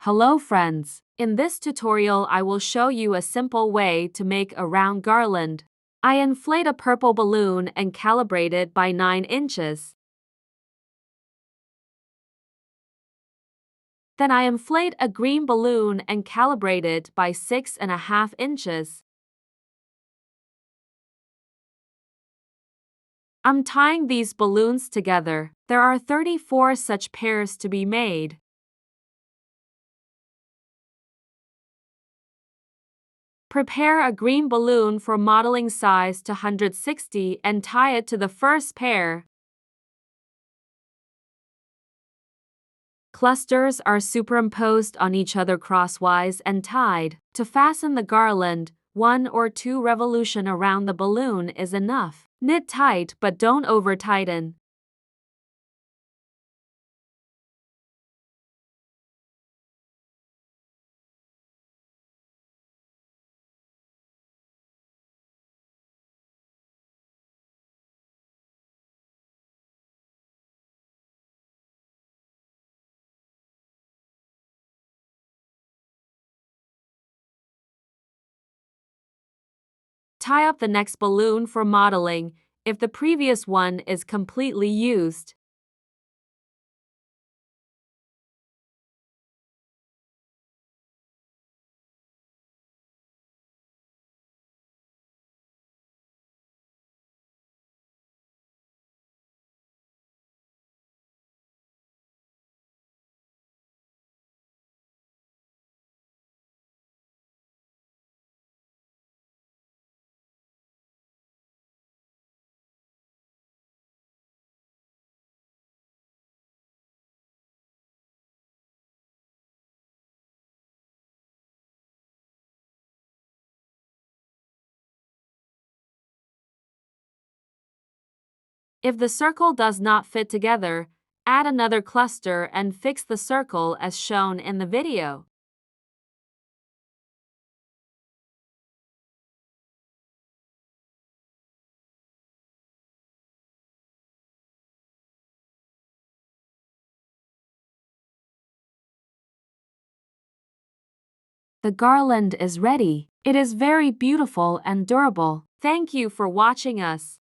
Hello friends. In this tutorial I will show you a simple way to make a round garland. I inflate a purple balloon and calibrate it by 9 inches. Then I inflate a green balloon and calibrate it by 6.5 inches. I'm tying these balloons together. There are 34 such pairs to be made. Prepare a green balloon for modeling size to 160 and tie it to the first pair. Clusters are superimposed on each other crosswise and tied. To fasten the garland, 1 or 2 revolutions around the balloon is enough. Knit tight but don't over-tighten. Tie up the next balloon for modeling, if the previous one is completely used. If the circle does not fit together, add another cluster and fix the circle as shown in the video. The garland is ready. It is very beautiful and durable. Thank you for watching us.